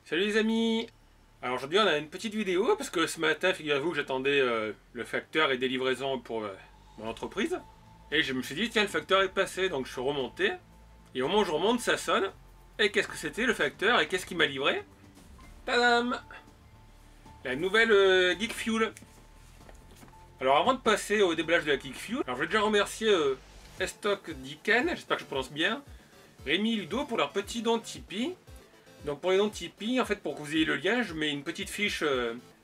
Salut les amis. Alors aujourd'hui on a une petite vidéo parce que ce matin figurez-vous que j'attendais le facteur et des livraisons pour mon entreprise. Et je me suis dit tiens le facteur est passé donc je suis remonté. Et au moment où je remonte ça sonne. Et qu'est-ce que c'était le facteur et qu'est-ce qu'il m'a livré? Tadam! La nouvelle Geek Fuel. Alors avant de passer au déballage de la Geek Fuel, alors je vais déjà remercier Estoc Diken, j'espère que je prononce bien, Rémi et Ludo pour leur petit don de Tipeee. Donc pour les dons de Tipeee, en fait pour que vous ayez le lien, je mets une petite fiche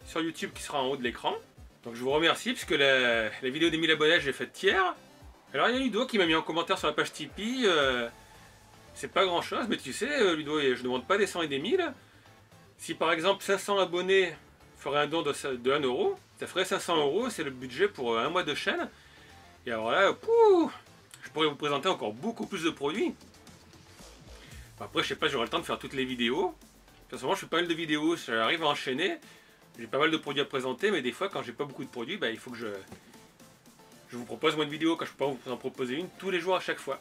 sur YouTube qui sera en haut de l'écran. Donc je vous remercie puisque la vidéo des 1000 abonnés j'ai faite hier. Alors il y a Ludo qui m'a mis en commentaire sur la page Tipeee, c'est pas grand chose, mais tu sais Ludo, je ne demande pas des 100 et des 1000. Si par exemple 500 abonnés feraient un don de 1 euro, ça ferait 500 euros, c'est le budget pour un mois de chaîne. Et alors là, je pourrais vous présenter encore beaucoup plus de produits. Après, je sais pas, j'aurai le temps de faire toutes les vidéos. En ce moment, je fais pas mal de vidéos, j'arrive à enchaîner. J'ai pas mal de produits à présenter, mais des fois, quand j'ai pas beaucoup de produits, il faut que je vous propose moins de vidéos quand je peux pas vous en proposer une tous les jours à chaque fois.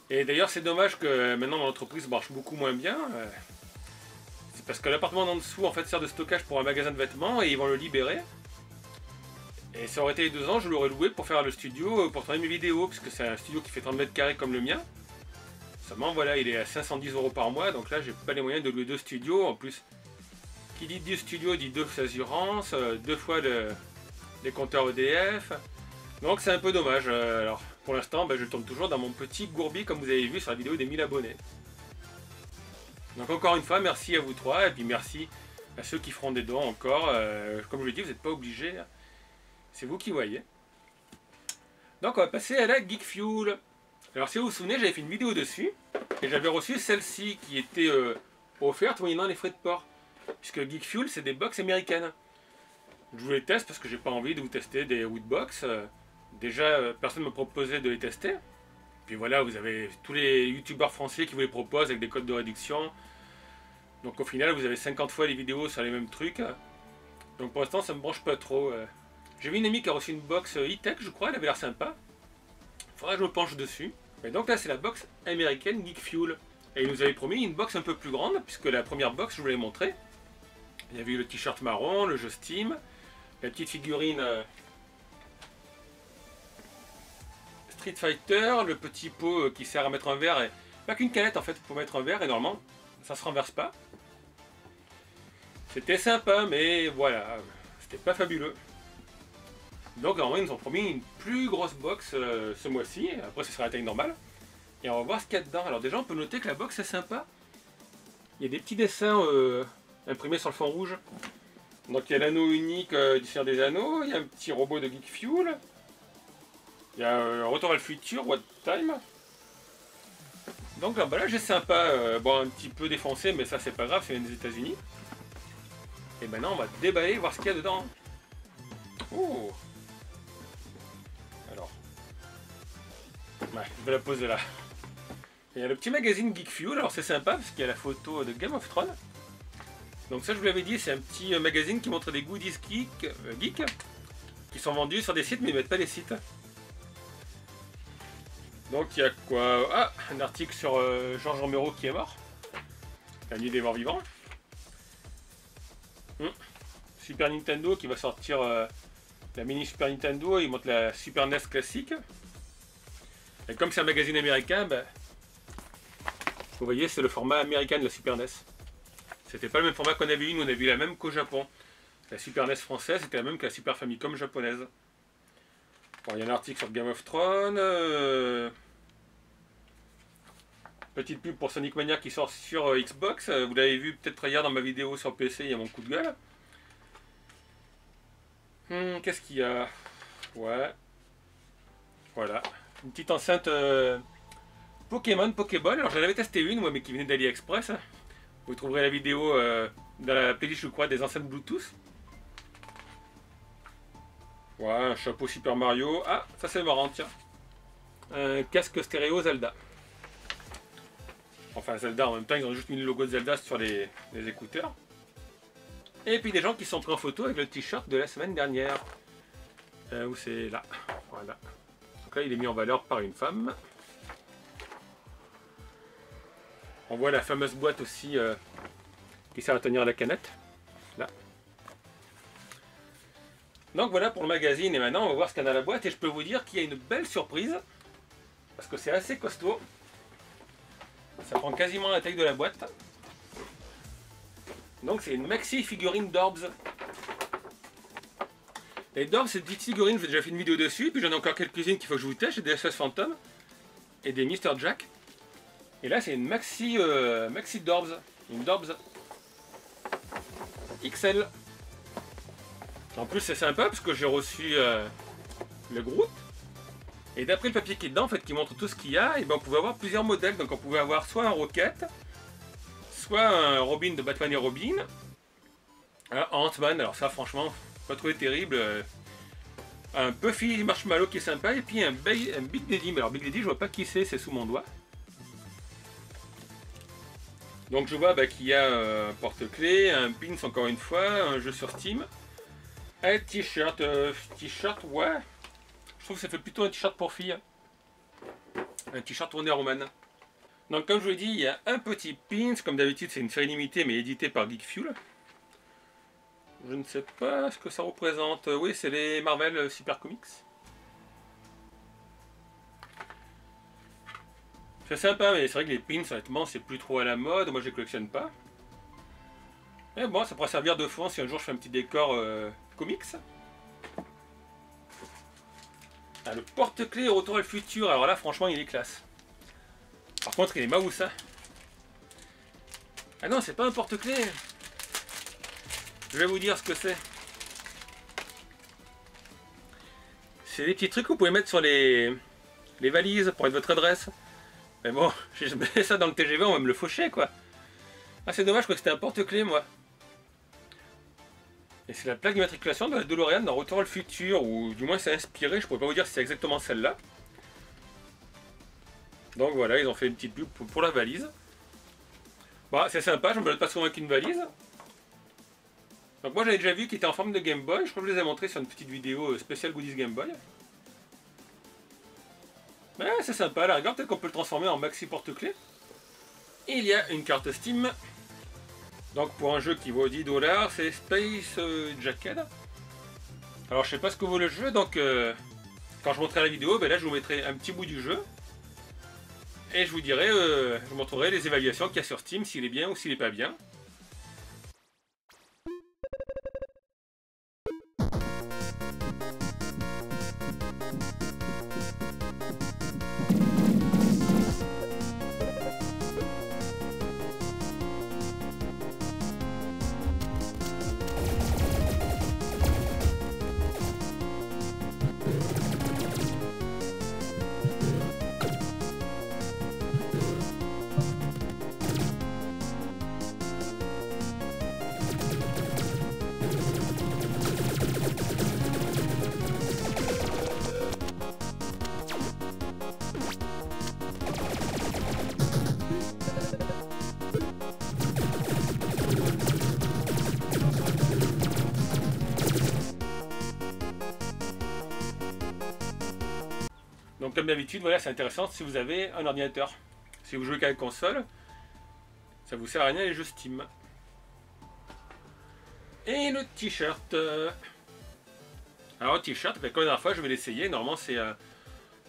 Et d'ailleurs, c'est dommage que maintenant mon entreprise marche beaucoup moins bien. C'est parce que l'appartement d'en dessous, en fait, sert de stockage pour un magasin de vêtements et ils vont le libérer. Et ça aurait été 2 ans, je l'aurais loué pour faire le studio, pour tourner mes vidéos, parce que c'est un studio qui fait 30 mètres carrés comme le mien. Seulement voilà, il est à 510 euros par mois, donc là j'ai pas les moyens de louer 2 studios. En plus, qui dit 2 studios dit 2 assurances, 2 fois les compteurs EDF. Donc c'est un peu dommage. Alors pour l'instant, je tourne toujours dans mon petit gourbi comme vous avez vu sur la vidéo des 1000 abonnés. Donc encore une fois, merci à vous trois, et puis merci à ceux qui feront des dons encore. Comme je l'ai dit, vous n'êtes pas obligés, c'est vous qui voyez. Donc on va passer à la Geek Fuel. Alors si vous vous souvenez, j'avais fait une vidéo dessus et j'avais reçu celle-ci qui était offerte moyennant les frais de port. Puisque Geek Fuel, c'est des box américaines. Je vous les teste parce que j'ai pas envie de vous tester des Woodbox. Déjà, personne ne me proposait de les tester. Puis voilà, vous avez tous les youtubeurs français qui vous les proposent avec des codes de réduction. Donc au final, vous avez 50 fois les vidéos sur les mêmes trucs. Donc pour l'instant, ça me branche pas trop. J'ai vu une amie qui a reçu une box e-tech, je crois, elle avait l'air sympa. Faudrait que je me penche dessus. Et donc là c'est la box américaine Geek Fuel. Et ils nous avaient promis une box un peu plus grande, puisque la première box je vous l'ai montré. Il y avait eu le t-shirt marron, le jeu Steam, la petite figurine Street Fighter, le petit pot qui sert à mettre un verre, et pas qu'une canette en fait pour mettre un verre, et normalement ça se renverse pas. C'était sympa, mais voilà, c'était pas fabuleux. Donc normalement ils nous ont promis une plus grosse box ce mois-ci, après ce sera la taille normale. Et on va voir ce qu'il y a dedans. Alors déjà on peut noter que la box est sympa. Il y a des petits dessins imprimés sur le fond rouge. Donc il y a l'anneau unique du Seigneur des Anneaux, il y a un petit robot de Geek Fuel. Il y a un Retour à le futur, What Time. Donc l'emballage est sympa, bon un petit peu défoncé mais ça c'est pas grave, c'est vient des États-Unis. Et maintenant on va déballer, voir ce qu'il y a dedans. Oh! Alors, je vais la poser là. Il y a le petit magazine Geek Fuel, alors c'est sympa parce qu'il y a la photo de Game of Thrones. Donc ça je vous l'avais dit, c'est un petit magazine qui montre des goodies geek qui sont vendus sur des sites mais ils mettent pas les sites. Donc il y a quoi? Ah, un article sur Georges Romero qui est mort. La nuit des morts vivants. Super Nintendo qui va sortir la mini Super Nintendo, il montre la Super NES classique. Et comme c'est un magazine américain, vous voyez, c'est le format américain de la Super NES. C'était pas le même format qu'on avait eu, nous on a vu la même qu'au Japon. La Super NES française était la même que la Super Famicom japonaise. Bon, il y a un article sur Game of Thrones. Petite pub pour Sonic Mania qui sort sur Xbox. Vous l'avez vu peut-être hier dans ma vidéo sur PC, il y a mon coup de gueule. Qu'est-ce qu'il y a? Ouais. Voilà. Une petite enceinte Pokémon, Pokéball. Alors j'en avais testé une, moi, mais qui venait d'AliExpress. Vous trouverez la vidéo dans la playlist, je crois, des enceintes Bluetooth. Ouais, un chapeau Super Mario. Ah, ça c'est marrant, tiens. Un casque stéréo Zelda. Enfin, Zelda, en même temps, ils ont juste mis le logo de Zelda sur les écouteurs. Et puis des gens qui sont pris en photo avec le t-shirt de la semaine dernière. Où c'est là. Voilà. Donc là, il est mis en valeur par une femme. On voit la fameuse boîte aussi qui sert à tenir la canette. Là. Donc voilà pour le magazine, et maintenant on va voir ce qu'il y a dans la boîte, et je peux vous dire qu'il y a une belle surprise, parce que c'est assez costaud. Ça prend quasiment la taille de la boîte. Donc c'est une maxi figurine d'Orbs. Les Dorbs, c'est des petites figurines, j'ai déjà fait une vidéo dessus, puis j'en ai encore quelques-unes qu'il faut que je vous teste. J'ai des SS Phantom et des Mr. Jack. Et là c'est une maxi Dorbs, une Dorbs XL. En plus c'est sympa parce que j'ai reçu le Groot. Et d'après le papier qui est dedans, en fait, qui montre tout ce qu'il y a, et ben on pouvait avoir plusieurs modèles. Donc on pouvait avoir soit un Rocket, soit un Robin de Batman et Robin, un Ant-Man, alors ça franchement, pas trouvé terrible. Un Puffy Marshmallow qui est sympa, et puis un Big Daddy. Mais alors Big Daddy, je vois pas qui c'est sous mon doigt. Donc je vois qu'il y a un porte-clés, un pins encore une fois, un jeu sur Steam, un t-shirt, ouais. Je trouve que ça fait plutôt un t-shirt pour filles. Un t-shirt Wonder Woman. Donc comme je vous l'ai dit, il y a un petit pins, comme d'habitude c'est une série limitée mais éditée par Geek Fuel. Je ne sais pas ce que ça représente. Oui, c'est les Marvel Super Comics. C'est sympa, mais c'est vrai que les pins, honnêtement, c'est plus trop à la mode. Moi, je les collectionne pas. Mais bon, ça pourrait servir de fond si un jour je fais un petit décor comics. Ah, le porte-clés Retour à le futur. Alors là, franchement, il est classe. Par contre, il est Mawusa. Ah non, c'est pas un porte-clés. Je vais vous dire ce que c'est. C'est des petits trucs que vous pouvez mettre sur les valises pour mettre votre adresse. Mais bon, j'ai mis ça dans le TGV, on va me le faucher quoi. Ah c'est dommage, je crois que c'était un porte-clés moi. Et c'est la plaque d'immatriculation de la DeLorean dans Retour à le futur, ou du moins c'est inspiré, je pourrais pas vous dire si c'est exactement celle-là. Donc voilà, ils ont fait une petite pub pour la valise. Bon, c'est sympa, je me balade pas souvent avec une valise. Donc moi j'avais déjà vu qu'il était en forme de Game Boy, je crois que je les ai montrés sur une petite vidéo spéciale Goodies Game Boy. Mais c'est sympa, la rigueur, peut-être qu'on peut le transformer en maxi porte-clés. Il y a une carte Steam. Donc pour un jeu qui vaut 10 $, c'est Space Jacket. Alors je sais pas ce que vaut le jeu, donc quand je montrerai la vidéo, là je vous mettrai un petit bout du jeu. Et je vous dirai, je vous montrerai les évaluations qu'il y a sur Steam, s'il est bien ou s'il est pas bien. Donc comme d'habitude, voilà, c'est intéressant si vous avez un ordinateur. Si vous jouez qu'avec console, ça vous sert à rien les jeux Steam. Et le t-shirt. Alors le t-shirt, comme la dernière fois, je vais l'essayer. Normalement c'est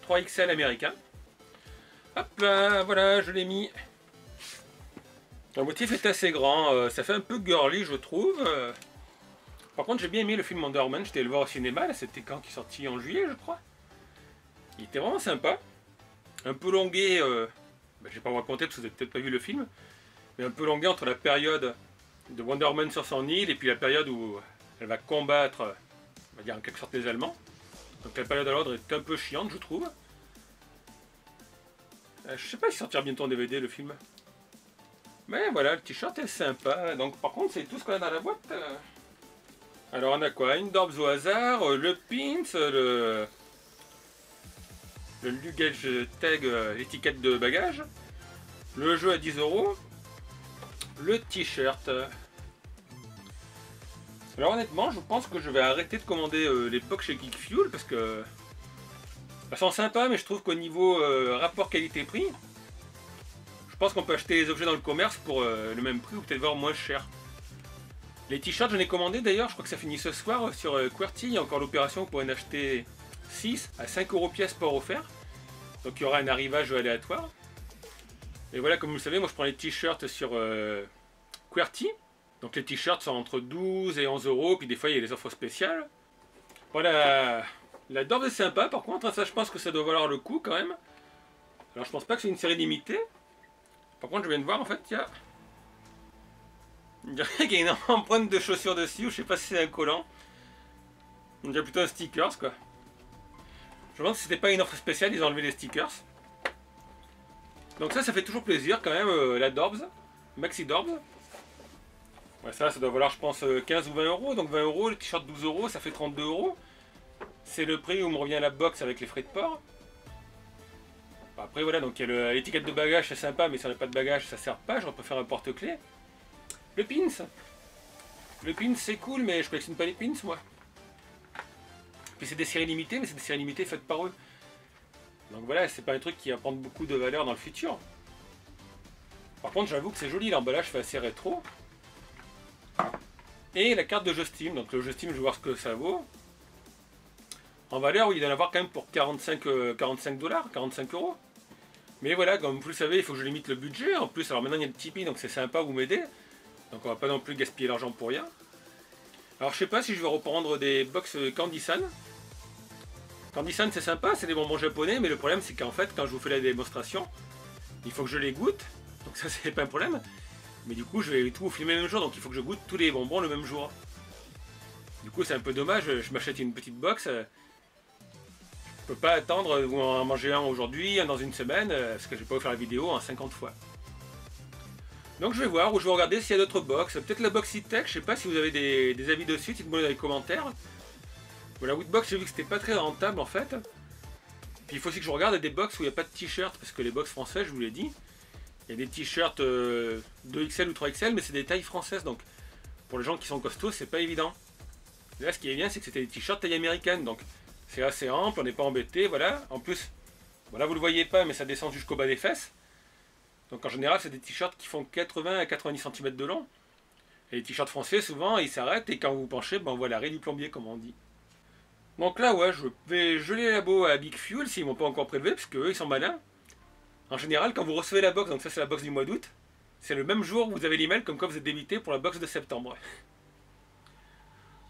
3XL américain. Hop là, voilà, je l'ai mis. Le motif est assez grand, ça fait un peu girly je trouve. Par contre j'ai bien aimé le film Wonder Woman, j'étais le voir au cinéma, c'était quand qui est sorti en juillet je crois. Il était vraiment sympa, un peu longué, je vais pas vous raconter parce que vous n'avez peut-être pas vu le film, mais un peu longué entre la période de Wonder Woman sur son île et puis la période où elle va combattre, on va dire en quelque sorte les Allemands. Donc la période à l'ordre est un peu chiante je trouve. Je sais pas s'il sortira bientôt en DVD le film. Mais voilà, le t-shirt est sympa. Donc par contre c'est tout ce qu'on a dans la boîte. Alors on a quoi? Une Dorbs au hasard, le pins, le luggage tag, l'étiquette de bagage, le jeu à 10 €, le t-shirt. Alors honnêtement, je pense que je vais arrêter de commander les POC chez Geek Fuel parce que elles sont sympas, mais je trouve qu'au niveau rapport qualité-prix, je pense qu'on peut acheter les objets dans le commerce pour le même prix ou peut-être voir moins cher. Les t-shirts, j'en ai commandé d'ailleurs, je crois que ça finit ce soir sur QWERTY. Il y a encore l'opération, vous pourrez en acheter 6 à 5 € pièce port offert. Donc il y aura un arrivage aléatoire. Et voilà, comme vous le savez, moi je prends les t-shirts sur QWERTY. Donc les t-shirts sont entre 12 et 11 €, puis des fois il y a des offres spéciales. Voilà, la Dorb est sympa par contre, ça je pense que ça doit valoir le coup quand même. Alors je pense pas que c'est une série limitée. Par contre je viens de voir en fait, il y a une empreinte de chaussure dessus, je sais pas si c'est un collant. On dirait plutôt un stickers quoi. Je me demande si c'était pas une offre spéciale, ils ont enlevé les stickers. Donc ça fait toujours plaisir quand même, la Dorbs, Maxi Dorbs. Ouais, ça doit valoir je pense 15 ou 20 €, donc 20 €, le t-shirt 12 €, ça fait 32 €. C'est le prix où me revient la box avec les frais de port. Après voilà, donc il y a l'étiquette de bagage, c'est sympa, mais si on n'a pas de bagage, ça sert pas, j'aurais préféré un porte-clés. Le pins. Le pins c'est cool, mais je collectionne pas les pins moi. Puis c'est des séries limitées, mais c'est des séries limitées faites par eux. Donc voilà, c'est pas un truc qui va prendre beaucoup de valeur dans le futur. Par contre, j'avoue que c'est joli, l'emballage fait assez rétro. Et la carte de jeu Steam, donc le jeu Steam, je vais voir ce que ça vaut. En valeur, oui, il doit en avoir quand même pour 45 $, 45 €. Mais voilà, comme vous le savez, il faut que je limite le budget. En plus, alors maintenant il y a le Tipeee, donc c'est sympa, vous m'aidez. Donc on va pas non plus gaspiller l'argent pour rien. Alors je sais pas si je vais reprendre des box Candy-san. Candy-san c'est sympa, c'est des bonbons japonais, mais le problème c'est qu'en fait, quand je vous fais la démonstration, il faut que je les goûte. Donc ça c'est pas un problème. Mais du coup, je vais tout vous filmer le même jour, donc il faut que je goûte tous les bonbons le même jour. Du coup, c'est un peu dommage, je m'achète une petite box. Je peux pas attendre ou en manger un aujourd'hui, un dans une semaine, parce que je vais pas vous faire la vidéo en 50 fois. Donc je vais voir, ou je vais regarder s'il y a d'autres box. Peut-être la box E-Tech, je sais pas si vous avez des avis dessus, dites-moi dans les commentaires. Voilà, Woodbox, j'ai vu que c'était pas très rentable en fait. Puis il faut aussi que je regarde des box où il n'y a pas de t-shirt, parce que les box françaises, je vous l'ai dit, il y a des t-shirts 2XL ou 3XL, mais c'est des tailles françaises, donc pour les gens qui sont costauds, c'est pas évident. Et là, ce qui est bien, c'est que c'était des t-shirts taille américaine, donc c'est assez ample, on n'est pas embêté, voilà. En plus, voilà, vous le voyez pas, mais ça descend jusqu'au bas des fesses. Donc en général, c'est des t-shirts qui font 80 à 90 cm de long. Et les t-shirts français, souvent, ils s'arrêtent, et quand vous vous penchez, ben, on voit l'arrêt du plombier, comme on dit. Donc là, ouais, je vais geler les labos à Big Fuel, s'ils m'ont pas encore prélevé, parce qu'eux, ils sont malins. En général, quand vous recevez la box, donc ça c'est la box du mois d'août, c'est le même jour où vous avez l'email comme quoi vous êtes débité pour la box de septembre.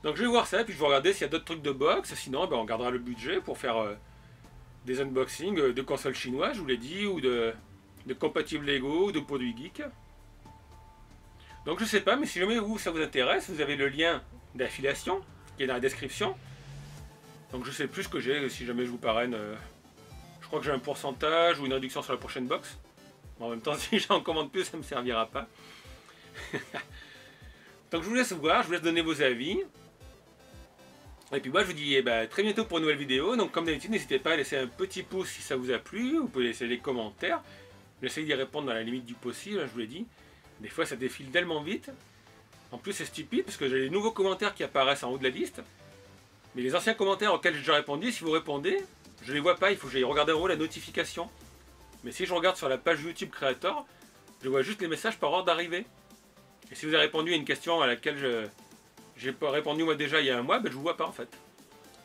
Donc je vais voir ça, puis je vais regarder s'il y a d'autres trucs de box, sinon ben, on gardera le budget pour faire des unboxings de consoles chinoises, je vous l'ai dit, ou de compatibles Lego, ou de produits geeks. Donc je sais pas, mais si jamais vous, ça vous intéresse, vous avez le lien d'affiliation qui est dans la description. Donc je sais plus ce que j'ai, si jamais je vous parraine. Je crois que j'ai un pourcentage ou une réduction sur la prochaine box. En même temps, si j'en commande plus, ça ne me servira pas. Donc je vous laisse voir, je vous laisse donner vos avis. Et puis moi je vous dis très bientôt pour une nouvelle vidéo. Donc comme d'habitude, n'hésitez pas à laisser un petit pouce si ça vous a plu. Vous pouvez laisser des commentaires. J'essaie d'y répondre dans la limite du possible, je vous l'ai dit. Des fois ça défile tellement vite. En plus c'est stupide parce que j'ai les nouveaux commentaires qui apparaissent en haut de la liste. Mais les anciens commentaires auxquels j'ai déjà répondu, si vous répondez, je ne les vois pas, il faut que j'aille regarder en haut la notification. Mais si je regarde sur la page YouTube Creator, je vois juste les messages par ordre d'arrivée. Et si vous avez répondu à une question à laquelle j'ai pas répondu moi déjà il y a un mois, je ne vous vois pas en fait.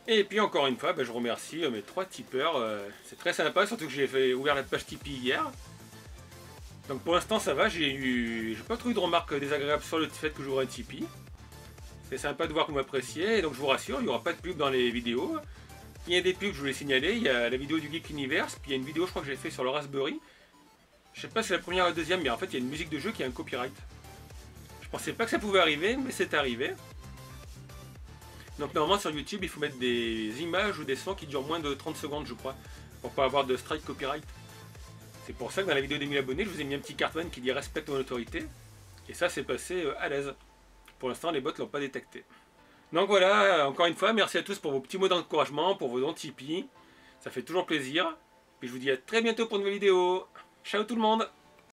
Et puis encore une fois, je remercie mes 3 tipeurs. C'est très sympa, surtout que j'ai ouvert la page Tipeee hier. Donc pour l'instant ça va, j'ai pas trop eu de remarques désagréables sur le fait que j'ouvre un Tipeee. C'est sympa de voir que vous m'appréciez, et donc je vous rassure, il n'y aura pas de pub dans les vidéos. Il y a des pubs, je vous l'ai signalé, il y a la vidéo du Geek Universe, puis il y a une vidéo je crois que j'ai fait sur le Raspberry. Je sais pas si c'est la première ou la deuxième, mais en fait il y a une musique de jeu qui a un copyright. Je pensais pas que ça pouvait arriver, mais c'est arrivé. Donc normalement sur YouTube il faut mettre des images ou des sons qui durent moins de 30 secondes je crois, pour pas avoir de strike copyright. C'est pour ça que dans la vidéo des 1000 abonnés, je vous ai mis un petit carton qui dit respecte ton autorité. Et ça c'est passé à l'aise. Pour l'instant les bots l'ont pas détecté. Donc voilà, encore une fois, merci à tous pour vos petits mots d'encouragement, pour vos dons Tipeee. Ça fait toujours plaisir. Et je vous dis à très bientôt pour une nouvelle vidéo. Ciao tout le monde!